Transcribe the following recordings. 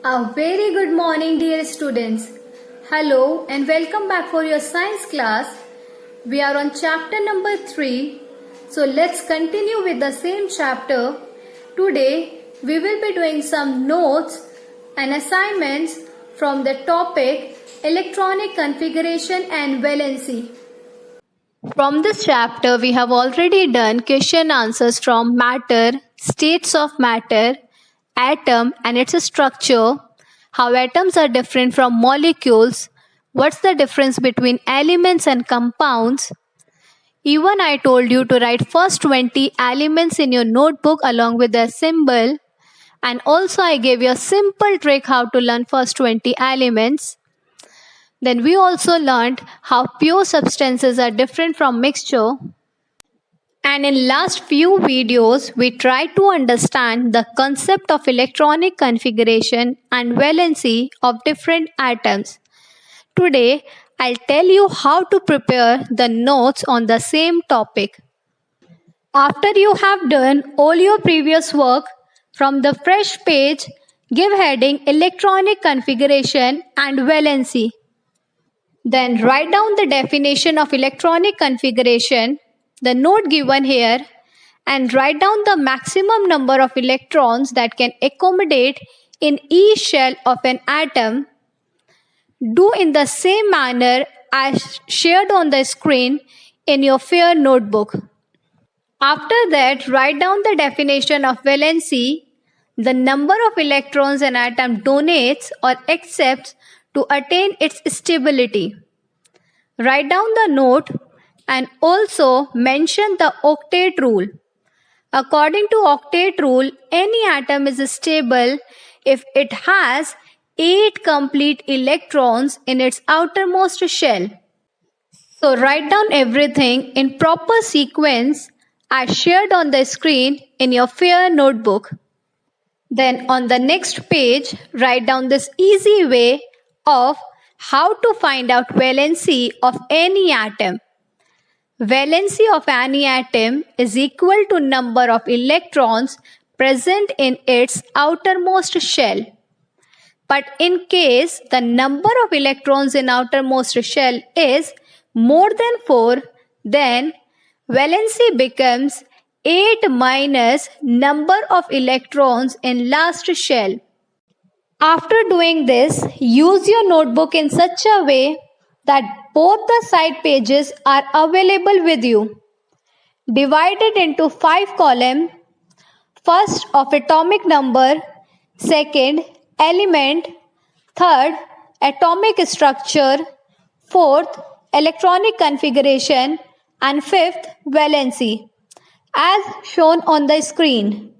A very good morning, dear students. Hello and welcome back for your science class. We are on chapter number 3. So let's continue with the same chapter. Today we will be doing some notes and assignments from the topic electronic configuration and valency. From this chapter we have already done question answers from matter, states of matter, atom and its structure, how atoms are different from molecules, what's the difference between elements and compounds. Even I told you to write first 20 elements in your notebook along with their symbol, and also I gave you a simple trick how to learn first 20 elements. Then we also learned how pure substances are different from mixture. And in last few videos, we tried to understand the concept of electronic configuration and valency of different atoms. Today, I'll tell you how to prepare the notes on the same topic. After you have done all your previous work, from the fresh page, give heading Electronic Configuration and Valency. Then write down the definition of electronic configuration, the note given here, and write down the maximum number of electrons that can accommodate in each shell of an atom. Do in the same manner as shared on the screen in your fair notebook. After that, write down the definition of valency, the number of electrons an atom donates or accepts to attain its stability. Write down the note and also mention the octet rule. According to octet rule, any atom is stable if it has 8 complete electrons in its outermost shell. So write down everything in proper sequence as shared on the screen in your fair notebook. Then on the next page, write down this easy way of how to find out valency of any atom. Valency of any atom is equal to number of electrons present in its outermost shell. But in case the number of electrons in outermost shell is more than 4, then valency becomes 8 minus number of electrons in last shell. After doing this, use your notebook in such a way that both the side pages are available with you. Divide it into 5 columns. First of atomic number, second element, third atomic structure, fourth electronic configuration, and fifth valency, as shown on the screen.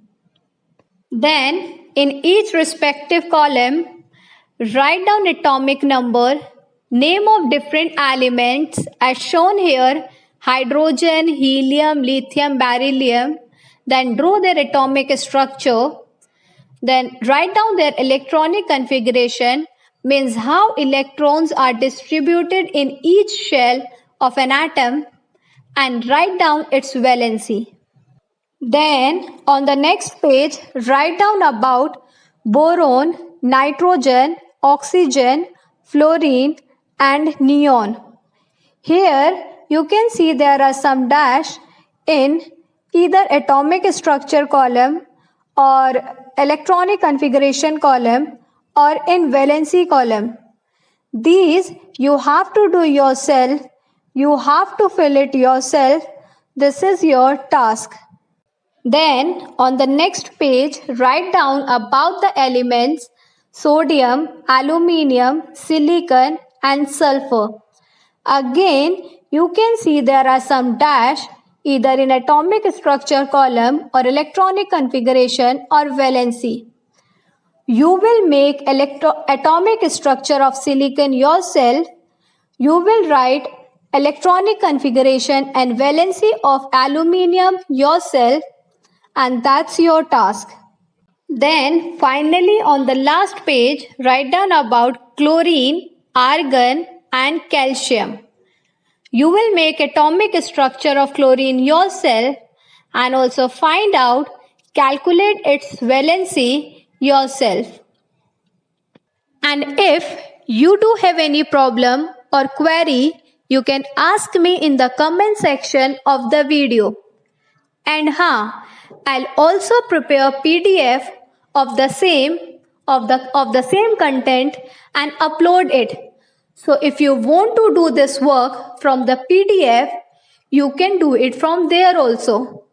Then in each respective column, write down atomic number, name of different elements as shown here: hydrogen, helium, lithium, beryllium. Then draw their atomic structure. Then write down their electronic configuration, means how electrons are distributed in each shell of an atom, and write down its valency. Then on the next page, write down about boron, nitrogen, oxygen, fluorine and neon. Here you can see there are some dash in either atomic structure column or electronic configuration column or in valency column. These you have to do yourself. You have to fill it yourself. This is your task. Then on the next page, write down about the elements sodium, aluminium, silicon and sulfur. Again, you can see there are some dash either in atomic structure column or electronic configuration or valency. You will make atomic structure of silicon yourself. You will write electronic configuration and valency of aluminium yourself, and that's your task. Then finally on the last page, write down about chlorine, argon and calcium. You will make atomic structure of chlorine yourself and also find out, calculate its valency yourself. And if you do have any problem or query, you can ask me in the comment section of the video. And I'll also prepare PDF of the same content and upload it. So if you want to do this work from the PDF, you can do it from there also.